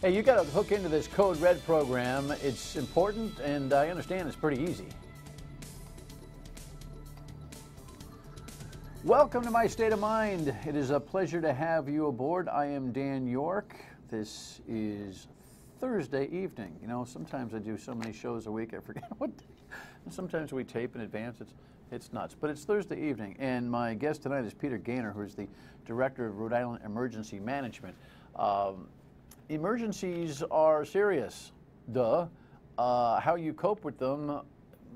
Hey, you got to hook into this Code Red program. It's important, and I understand it's pretty easy. Welcome to My State of Mind. It is a pleasure to have you aboard. I am Dan York. This is Thursday evening. You know, sometimes I do so many shows a week, I forget what day. Sometimes we tape in advance. It's nuts. But it's Thursday evening, and my guest tonight is Peter Gaynor, who is the Director of Rhode Island Emergency Management. Emergencies are serious, duh. How you cope with them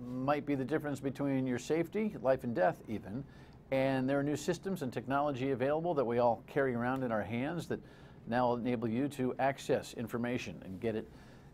might be the difference between your safety, life and death even, and there are new systems and technology available that we all carry around in our hands that now enable you to access information and get it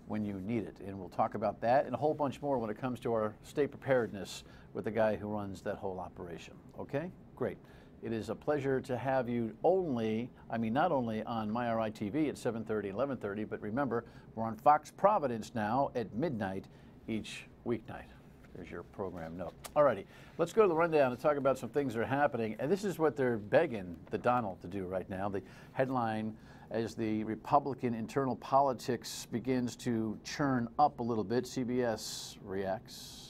when you need it. And we'll talk about that and a whole bunch more when it comes to our state preparedness with the guy who runs that whole operation. Okay? Great. It is a pleasure to have you not only on MyRI TV at 7:30 and 11:30, but remember, we're on Fox Providence now at midnight each weeknight. There's your program note. All righty, let's go to the rundown and talk about some things that are happening. And this is what they're begging the Donald to do right now. The headline, as the Republican internal politics begins to churn up a little bit, CBS reacts.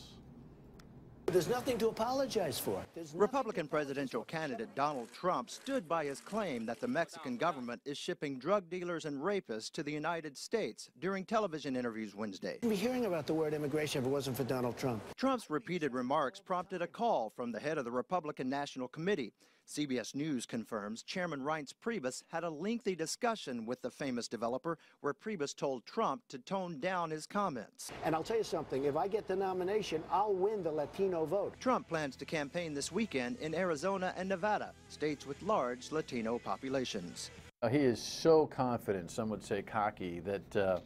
There's nothing to apologize for. Republican presidential candidate Donald Trump stood by his claim that the Mexican government is shipping drug dealers and rapists to the United States during television interviews Wednesday. We'd be hearing about the word immigration if it wasn't for Donald Trump. Trump's repeated remarks prompted a call from the head of the Republican National Committee. CBS News confirms Chairman Reince Priebus had a lengthy discussion with the famous developer where Priebus told Trump to tone down his comments. And I'll tell you something, if I get the nomination, I'll win the Latino vote. Trump plans to campaign this weekend in Arizona and Nevada, states with large Latino populations. He is so confident, some would say cocky, that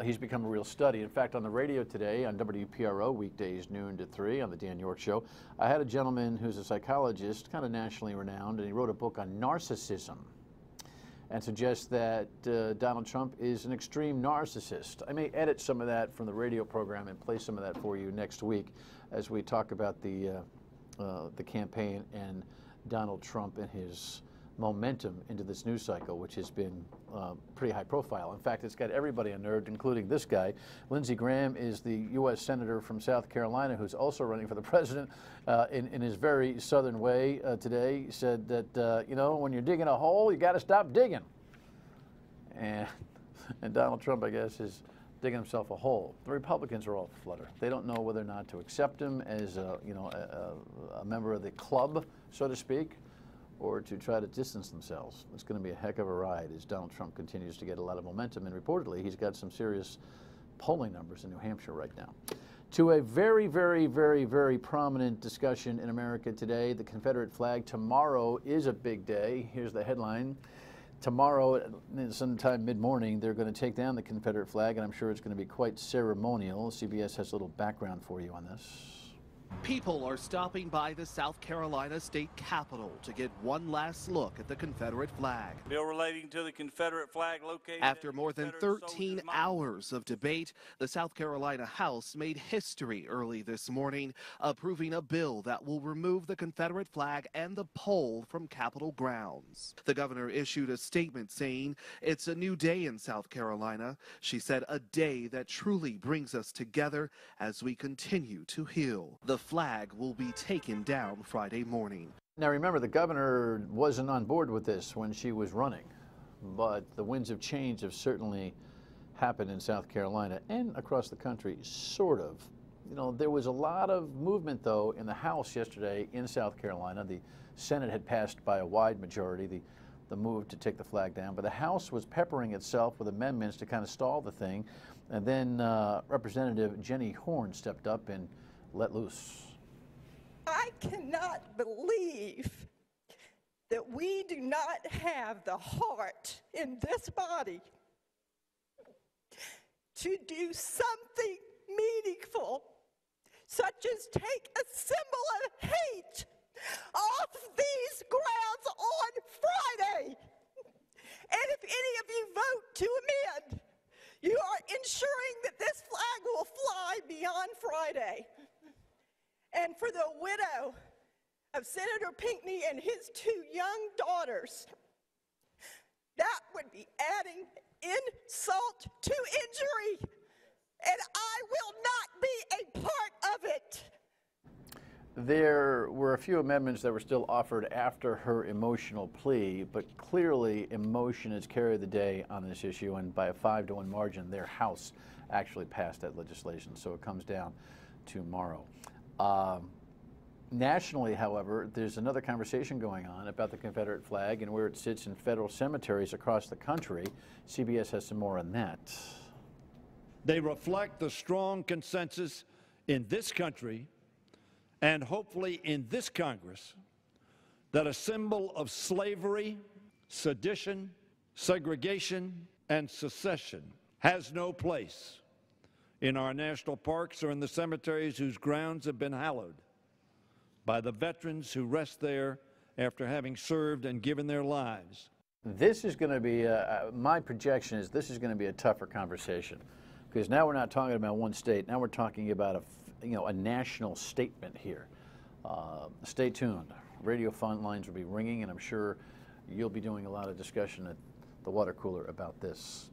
he's become a real study. In fact, on the radio today, on WPRO, weekdays noon to 3 on the Dan York Show, I had a gentleman who's a psychologist, kind of nationally renowned, and he wrote a book on narcissism and suggests that Donald Trump is an extreme narcissist. I may edit some of that from the radio program and play some of that for you next week as we talk about the campaign and Donald Trump and his momentum into this news cycle, which has been pretty high profile. In fact, it's got everybody unnerved, including this guy. Lindsey Graham is the U.S. Senator from South Carolina who's also running for the president in his very southern way today. He said that, when you're digging a hole, you got to stop digging. And Donald Trump, I guess, is digging himself a hole. The Republicans are all flutter. They don't know whether or not to accept him as a member of the club, so to speak, or to try to distance themselves. It's going to be a heck of a ride as Donald Trump continues to get a lot of momentum, and reportedly he's got some serious polling numbers in New Hampshire right now. To a very, very, very, very prominent discussion in America today, the Confederate flag. Tomorrow is a big day. Here's the headline. Tomorrow, sometime mid-morning, they're going to take down the Confederate flag, and I'm sure it's going to be quite ceremonial. CBS has a little background for you on this. People are stopping by the South Carolina state capitol to get one last look at the Confederate flag. Bill relating to the Confederate flag located. After more than 13 hours of debate, the South Carolina House made history early this morning, approving a bill that will remove the Confederate flag and the pole from Capitol grounds. The governor issued a statement saying, "It's a new day in South Carolina." She said, "A day that truly brings us together as we continue to heal." The flag will be taken down Friday morning. Now remember, the governor wasn't on board with this when she was running, but the winds of change have certainly happened in South Carolina and across the country, sort of. There was a lot of movement, though, in the House yesterday in South Carolina. The Senate had passed by a wide majority the move to take the flag down, but the House was peppering itself with amendments to kind of stall the thing, and then Representative Jenny Horn stepped up and let loose. I cannot believe that we do not have the heart in this body to do something meaningful, such as take a symbol of hate off these grounds on Friday. And if any of you vote to amend, you are ensuring that this flag will fly beyond Friday. And for the widow of Senator Pinckney and his two young daughters, that would be adding insult to injury, and I will not be a part of it. There were a few amendments that were still offered after her emotional plea, but clearly emotion has carried the day on this issue, and by a 5-1 margin, their House actually passed that legislation, so it comes down tomorrow. Nationally, however, there's another conversation going on about the Confederate flag and where it sits in federal cemeteries across the country. CBS has some more on that. They reflect the strong consensus in this country and hopefully in this Congress that a symbol of slavery, sedition, segregation, and secession has no place in our national parks or in the cemeteries whose grounds have been hallowed by the veterans who rest there after having served and given their lives. This is going to be, my projection is this is going to be a tougher conversation, because now we're not talking about one state, now we're talking about a national statement here. Stay tuned. Radio phone lines will be ringing, and I'm sure you'll be doing a lot of discussion at the water cooler about this.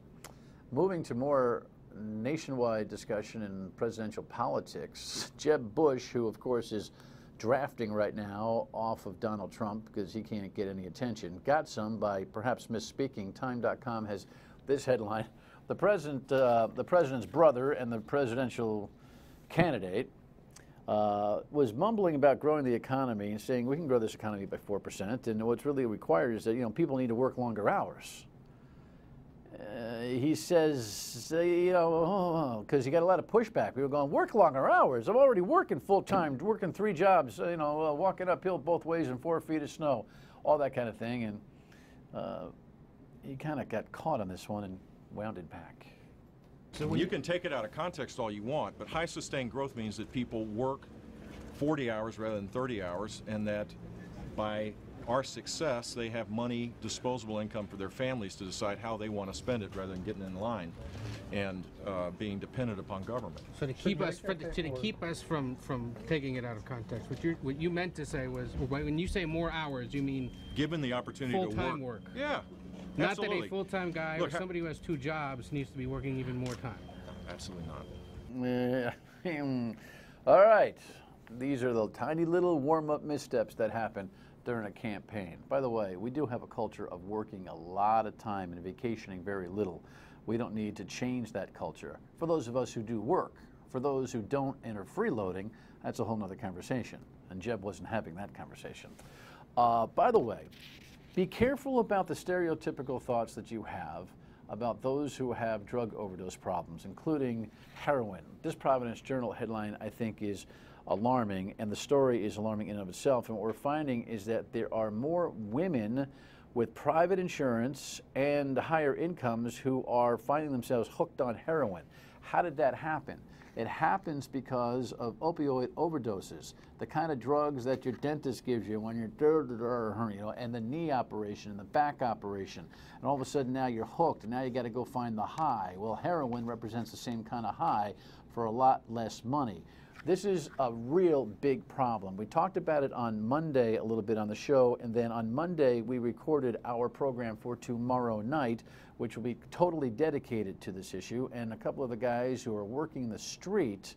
Moving to more nationwide discussion in presidential politics, Jeb Bush, who of course is drafting right now off of Donald Trump because he can't get any attention, got some by perhaps misspeaking. Time.com has this headline: the president's brother and the presidential candidate was mumbling about growing the economy and saying we can grow this economy by 4%, and what's really required is that people need to work longer hours. He says, because he got a lot of pushback. People going, work longer hours. I'm already working full time, working 3 jobs, walking uphill both ways in 4 feet of snow, all that kind of thing. And he kind of got caught on this one and wound it back. So you can take it out of context all you want, but high sustained growth means that people work 40 hours rather than 30 hours, and that by our success, they have money, disposable income for their families to decide how they want to spend it rather than getting in line and being dependent upon government. So to keep us from taking it out of context, what you meant to say was, when you say more hours, you mean given the opportunity to full-time work. Yeah. Not Absolutely. that a full-time guy or somebody who has 2 jobs needs to be working even more time. Absolutely not. All right. These are the tiny little warm-up missteps that happen during a campaign. By the way, we do have a culture of working a lot of time and vacationing very little. We don't need to change that culture. For those of us who do work, for those who don't and are freeloading, that's a whole nother conversation. And Jeb wasn't having that conversation. By the way, be careful about the stereotypical thoughts that you have about those who have drug overdose problems, including heroin. This Providence Journal headline, I think, is alarming, and the story is alarming in and of itself. And what we're finding is that there are more women with private insurance and higher incomes who are finding themselves hooked on heroin. How did that happen? It happens because of opioid overdoses, the kind of drugs that your dentist gives you when you're, and the knee operation and the back operation. And all of a sudden now you're hooked, and now you got to go find the high. Well, heroin represents the same kind of high for a lot less money. This is a real big problem. We talked about it on Monday a little bit on the show, and then on Monday we recorded our program for tomorrow night, which will be totally dedicated to this issue, and a couple of the guys who are working the street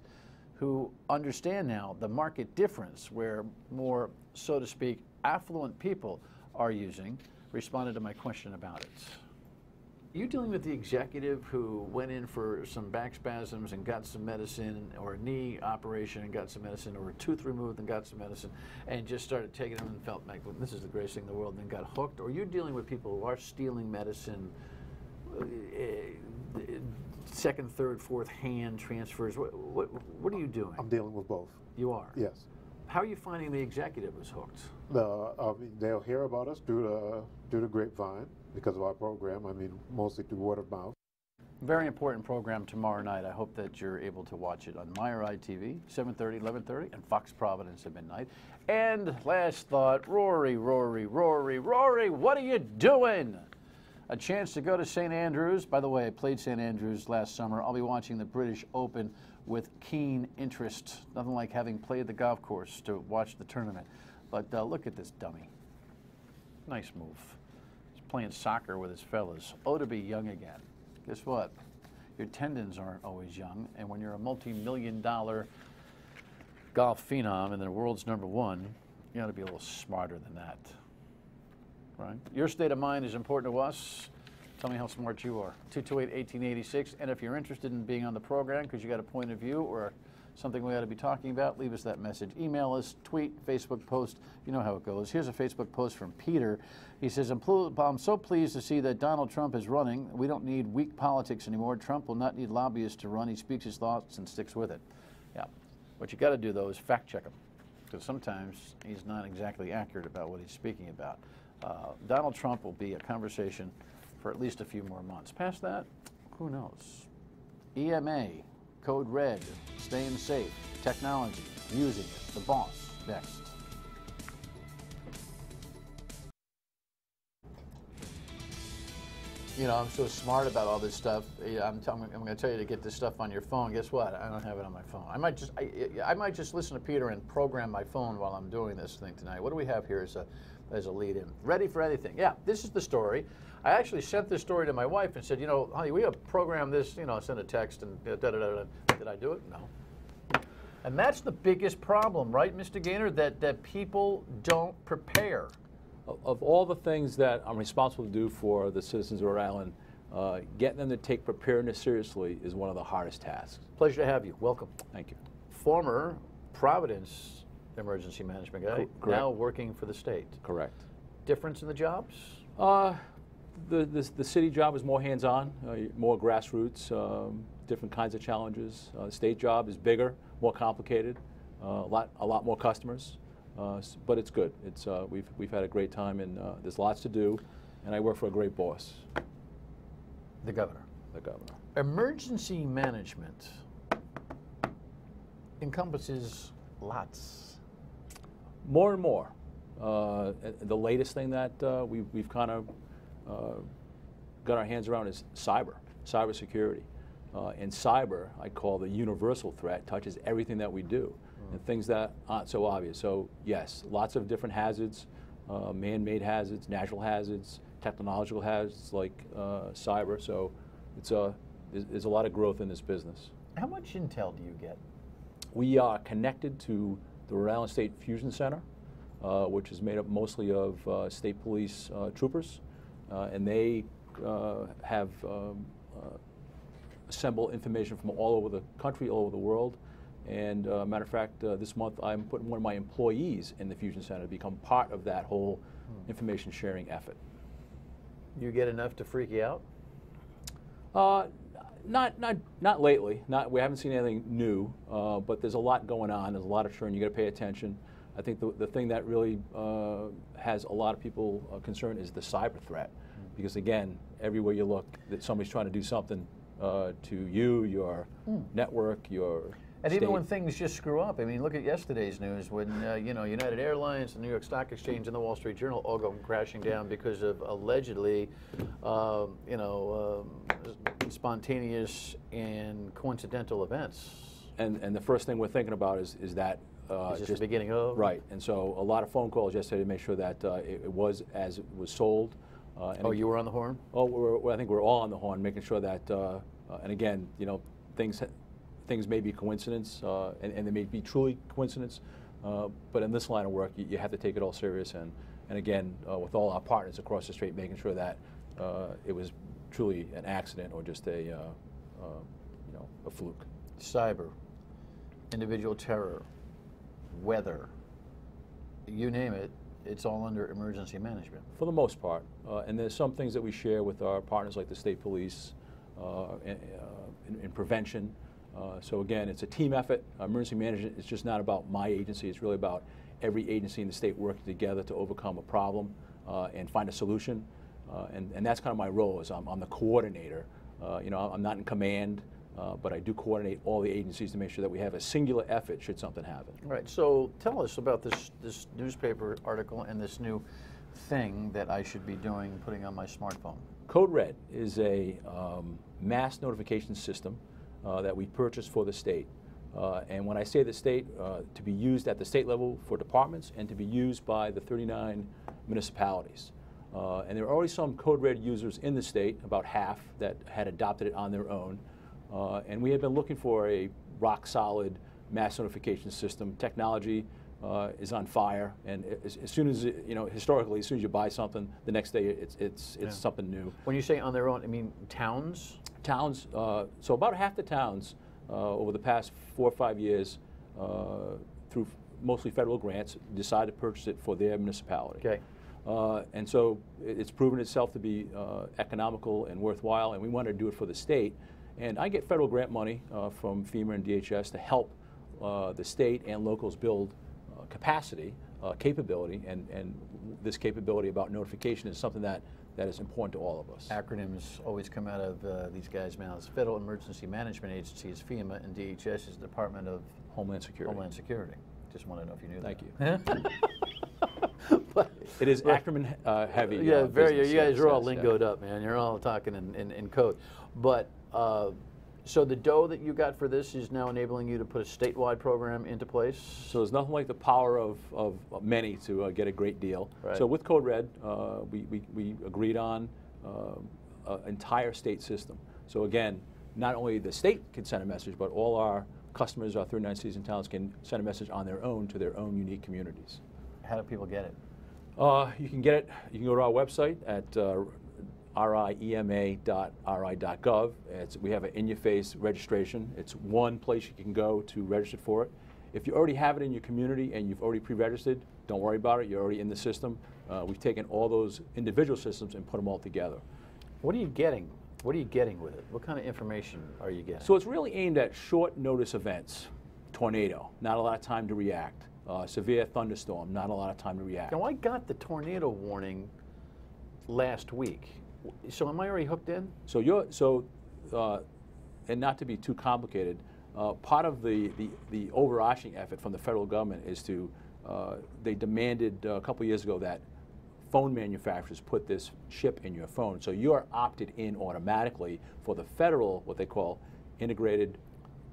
who understand now the market difference where more, so to speak, affluent people are using, responded to my question about it. Are you dealing with the executive who went in for some back spasms and got some medicine, or a knee operation and got some medicine, or a tooth removed and got some medicine, and just started taking them and felt like, well, this is the greatest thing in the world, and then got hooked? Or are you dealing with people who are stealing medicine, second, third, fourth hand transfers? What are you doing? I'm dealing with both. You are? Yes. How are you finding the executive was hooked? They'll hear about us through the grapevine because of our program. I mean, mostly through word of mouth. Very important program tomorrow night. I hope that you're able to watch it on Myri TV, 7:30, 11:30, and Fox Providence at midnight. And last thought, Rory, what are you doing? A chance to go to St. Andrews. By the way, I played St. Andrews last summer. I'll be watching the British Open with keen interest. Nothing like having played the golf course to watch the tournament. But look at this dummy. Nice move. It's playing soccer with his fellas. Oh, to be young again. Guess what? Your tendons aren't always young, and when you're a multi-million-dollar golf phenom and the world's #1, you ought to be a little smarter than that. Right? Your state of mind is important to us. Tell me how smart you are. 228-1886. And if you're interested in being on the program because you got a point of view or something we ought to be talking about, leave us that message. Email us, tweet, Facebook post. You know how it goes. Here's a Facebook post from Peter. He says, I'm so pleased to see that Donald Trump is running. We don't need weak politics anymore. Trump will not need lobbyists to run. He speaks his thoughts and sticks with it. Yeah. What you got to do, though, is fact check him, because sometimes he's not exactly accurate about what he's speaking about. Donald Trump will be a conversation for at least a few more months. Past that, who knows? EMA, Code Red, staying safe, technology, using it, the boss, next. You know, I'm so smart about all this stuff. I'm going to tell you to get this stuff on your phone. Guess what? I don't have it on my phone. I might just listen to Peter and program my phone while I'm doing this thing tonight. What do we have here as a lead-in? Ready for anything. Yeah, this is the story. I actually sent this story to my wife and said, you know, honey, we have programmed this, you know, send a text and da-da-da-da. Did I do it? No. And that's the biggest problem, right, Mr. Gaynor, that people don't prepare. Of all the things that I'm responsible to do for the citizens of Rhode Island, getting them to take preparedness seriously is one of the hardest tasks. Pleasure to have you. Welcome. Thank you. Former Providence emergency management guy, now working for the state. Correct. Difference in the jobs? The city job is more hands-on, more grassroots, different kinds of challenges. The state job is bigger, more complicated, a lot more customers. But it's good. It's we've had a great time, and there's lots to do, and I work for a great boss. The governor. The governor. Emergency management encompasses lots. More and more. The latest thing that we've kind of got our hands around is cybersecurity, and cyber I call the universal threat. Touches everything that we do. And things that aren't so obvious. So yes, lots of different hazards, man-made hazards, natural hazards, technological hazards like cyber. So there's a lot of growth in this business. How much intel do you get? We are connected to the Rhode Island State Fusion Center, which is made up mostly of state police troopers, and they have assembled information from all over the country, all over the world. And matter of fact, this month I'm putting one of my employees in the Fusion Center to become part of that whole information sharing effort. You get enough to freak you out? Not lately. We haven't seen anything new, but there's a lot going on. There's a lot of churn. You got to pay attention. I think the thing that really has a lot of people concerned is the cyber threat, because again, everywhere you look, that somebody's trying to do something to you, your network, your And state. even when things just screw up, I mean, look at yesterday's news when you know, United Airlines, the New York Stock Exchange, and the Wall Street Journal all go crashing down because of allegedly, spontaneous and coincidental events. And the first thing we're thinking about is that is this the beginning of? Right, and so a lot of phone calls yesterday to make sure that it was as it was sold. You were on the horn? Oh, I think we're all on the horn, making sure that, and again, you know, things may be coincidence, and they may be truly coincidence, but in this line of work, you have to take it all serious, and again, with all our partners across the street, making sure that it was truly an accident or just a fluke. Cyber, individual terror, weather, you name it, it's all under emergency management. For the most part, and there's some things that we share with our partners like the state police in prevention. So again, it's a team effort. Emergency management is just not about my agency. It's really about every agency in the state working together to overcome a problem and find a solution. And that's kind of my role. Is I'm the coordinator. I'm not in command, but I do coordinate all the agencies to make sure that we have a singular effort should something happen. Right. So tell us about this newspaper article and this new thing that I should be doing, putting on my smartphone. Code Red is a mass notification system that we purchased for the state. And when I say the state, to be used at the state level for departments and to be used by the 39 municipalities. And there are already some Code Red users in the state, about half, that had adopted it on their own. And we have been looking for a rock-solid mass notification system. Technology is on fire, and as soon as historically, as soon as you buy something, the next day it's something new. When you say on their own, I mean towns? Towns. So about half the towns over the past 4 or 5 years, through mostly federal grants, decide to purchase it for their municipality. Okay. And so it's proven itself to be economical and worthwhile, and we wanted to do it for the state. And I get federal grant money from FEMA and DHS to help the state and locals build capacity, capability, and this capability about notification is something that is important to all of us. Acronyms always come out of these guys' mouths. Federal Emergency Management Agency is FEMA, and DHS is the Department of Homeland Security. Homeland Security. Just want to know if you knew Thank that. you. It is acronym heavy. Yeah, very. Business, You guys are all yes, lingoed up, man. You're all talking in code. But so the dough that you got for this is now enabling you to put a statewide program into place? So there's nothing like the power of many to get a great deal. Right. So with Code Red, we agreed on an entire state system. So again, not only the state can send a message, but all our customers, our 39 cities and towns, can send a message on their own to their own unique communities. How do people get it? You can get it. You can go to our website at riema.ri.gov. We have an in-your-face registration. It's one place you can go to register for it. If you already have it in your community and you've already pre-registered, don't worry about it. You're already in the system. We've taken all those individual systems and put them all together. What are you getting? What are you getting with it? What kind of information are you getting? So it's really aimed at short notice events. Tornado, not a lot of time to react. Severe thunderstorm, not a lot of time to react. Now I got the tornado warning last week. So am I already hooked in? So and not to be too complicated, part of the overarching effort from the federal government is to, they demanded a couple years ago that phone manufacturers put this chip in your phone. So you're opted in automatically for the federal, what they call integrated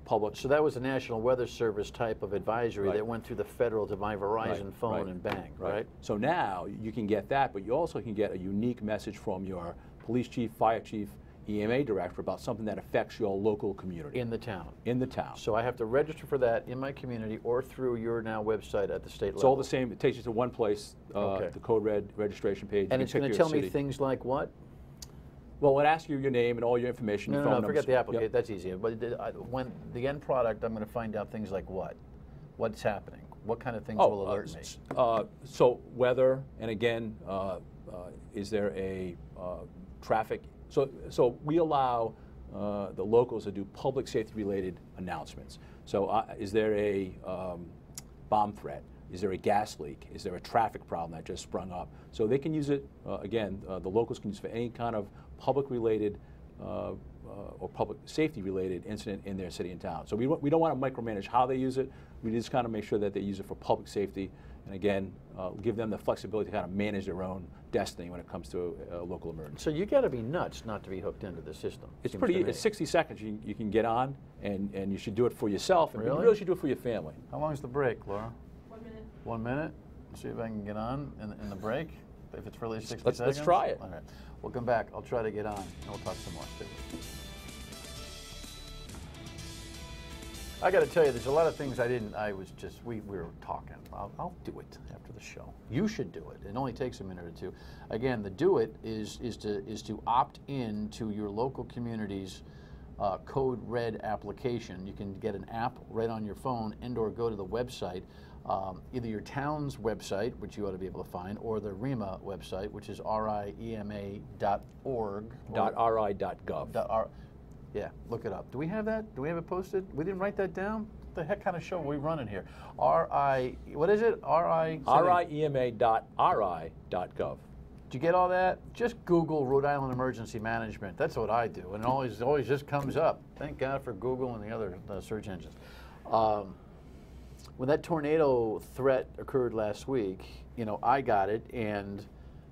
public. So that was a National Weather Service type of advisory Right. that went through the federal to my Verizon phone and bang, right? So now you can get that, but you also can get a unique message from your police chief, fire chief, EMA director about something that affects your local community. In the town. In the town. So I have to register for that in my community or through your now website at the state level. It's all the same. It takes you to one place, Okay. the Code Red registration page. And You it's can going pick to your tell me city. things like what? Well, it asks you your name and all your information, your phone No, numbers. forget the application. Yep. That's easy. But when the end product, I'm going to find out things like what? What's happening? What kind of things will alert me? So weather, and again, is there a traffic? So we allow the locals to do public safety related announcements. So is there a bomb threat? Is there a gas leak? Is there a traffic problem that just sprung up? So they can use it, again, the locals can use it for any kind of public related or public safety related incident in their city and town. So we don't want to micromanage how they use it. We just kind of make sure that they use it for public safety, and again, give them the flexibility to kind of manage their own destiny when it comes to a local emergency. So you got to be nuts not to be hooked into the system. It's seems pretty. to me. It's 60 seconds. You can get on, and you should do it for yourself. And Really? you really should do it for your family. How long's the break, Laura? 1 minute. 1 minute? See if I can get on in the break. If it's really 60 seconds. Let's try it. All right. We'll come back. I'll try to get on, and we'll talk some more. Stay with us. I got to tell you, there's a lot of things we were talking. I'll do it after the show. You should do it. It only takes a minute or two. Again, the do it is to opt in to your local community's Code Red application. You can get an app right on your phone and/or go to the website, either your town's website, which you ought to be able to find, or the REMA website, which is riema.org. .ri.gov. Yeah, look it up. Do we have that? Do we have it posted? We didn't write that down? What the heck kind of show are we running here? What is it? riema.ri.gov. Did you get all that? Just Google Rhode Island Emergency Management. That's what I do, and it always just comes up. Thank God for Google and the other search engines. When that tornado threat occurred last week, I got it, and I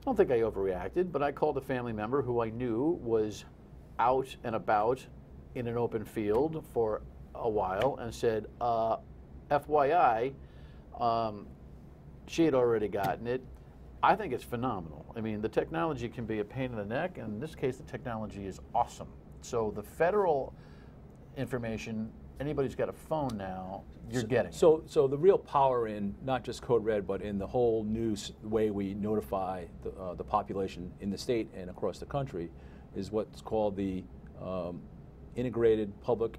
don't think I overreacted, but I called a family member who I knew was out and about in an open field for a while and said, FYI, she had already gotten it. I think it's phenomenal. I mean, the technology can be a pain in the neck, and in this case, the technology is awesome. So the federal information, anybody's got a phone now, you're getting. So the real power in not just Code Red, but in the whole new way we notify the population in the state and across the country is what's called the Integrated Public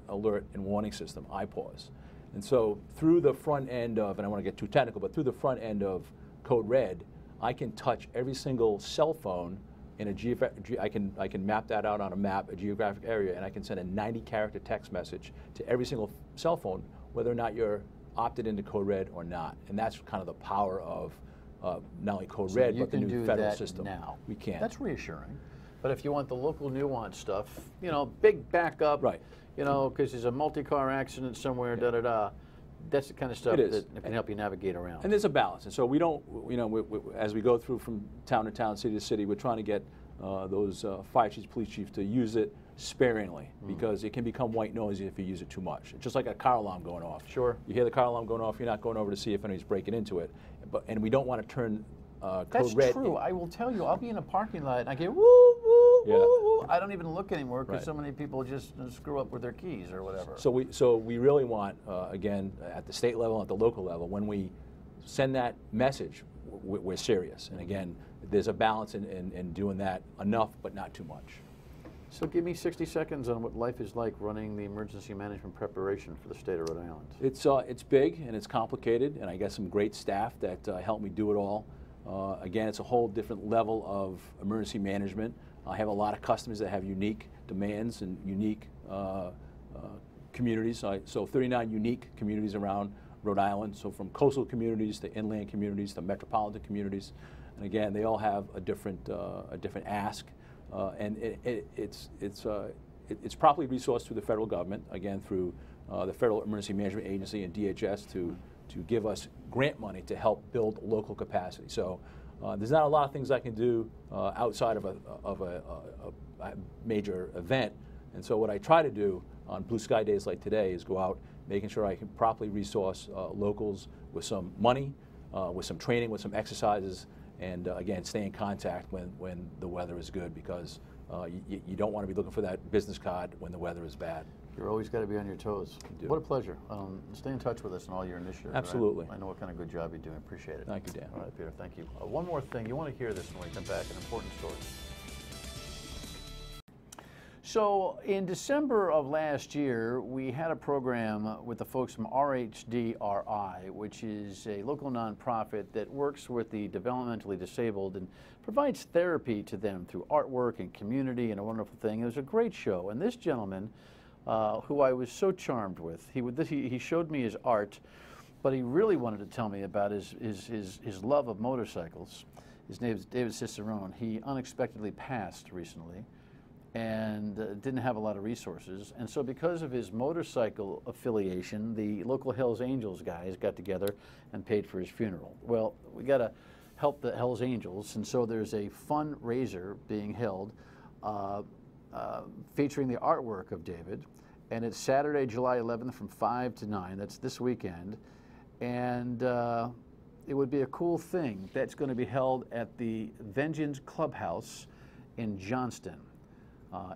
Alert and Warning System, IPAWS. And so through the front end of, and I want to get too technical, but through the front end of Code Red, I can touch every single cell phone in a I can map that out on a map, a geographic area, and I can send a 90-character text message to every single cell phone, whether or not you're opted into Code Red or not. And that's kind of the power of not only Code Red, but the new federal system. Now. We can. That's reassuring. But if you want the local nuance stuff, you know, big backup, right? You know, because there's a multi-car accident somewhere, da-da-da. That's the kind of stuff that can help you navigate around. And there's a balance. And so we don't, you know, as we go through from town to town, city to city, we're trying to get those fire chiefs, police chiefs to use it sparingly because it can become white noisy if you use it too much. It's just like a car alarm going off. Sure. You hear the car alarm going off, you're not going over to see if anybody's breaking into it. And we don't want to turn Code Red. That's true. I will tell you, I'll be in a parking lot and I get woo, woo, woo, woo. I don't even look anymore because so many people just screw up with their keys or whatever. So we really want, again, at the state level, at the local level, when we send that message, we're serious. And again, there's a balance in doing that enough, but not too much. So give me 60 seconds on what life is like running the emergency management preparation for the state of Rhode Island. It's big and it's complicated, and I got some great staff that help me do it all. Again, it's a whole different level of emergency management. I have a lot of customers that have unique demands and unique communities. So 39 unique communities around Rhode Island. So from coastal communities to inland communities to metropolitan communities, and again, they all have a different ask. And it's properly resourced through the federal government, again through the Federal Emergency Management Agency and DHS to give us grant money to help build local capacity. So there's not a lot of things I can do outside of a major event. And so what I try to do on blue sky days like today is go out making sure I can properly resource locals with some money, with some training, with some exercises, and again, stay in contact when the weather is good because you don't want to be looking for that business card when the weather is bad. You're always got to be on your toes. What a pleasure. Stay in touch with us in all your initiatives. Absolutely. Right? I know what kind of good job you're doing. Appreciate it. Thank you, Dan. All right, Peter, thank you. One more thing. You want to hear this when we come back, an important story. So in December of last year, we had a program with the folks from RHDRI, which is a local nonprofit that works with the developmentally disabled and provides therapy to them through artwork and community and a wonderful thing. It was a great show. And this gentleman, who I was so charmed with, he showed me his art, but he really wanted to tell me about his love of motorcycles. His name is David Cicerone. He unexpectedly passed recently and didn't have a lot of resources. And so because of his motorcycle affiliation, the local Hells Angels guys got together and paid for his funeral. Well, we got to help the Hells Angels, and so there's a fundraiser being held featuring the artwork of David, and it's Saturday, July 11th from 5 to 9. That's this weekend. And it would be a cool thing. That's going to be held at the Vengeance Clubhouse in Johnston.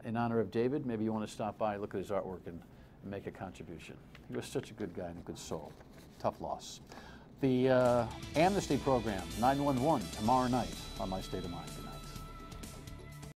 In honor of David, maybe you want to stop by, look at his artwork, and make a contribution. He was such a good guy and a good soul. Tough loss. The Amnesty Program, 911, tomorrow night on My State of Mind.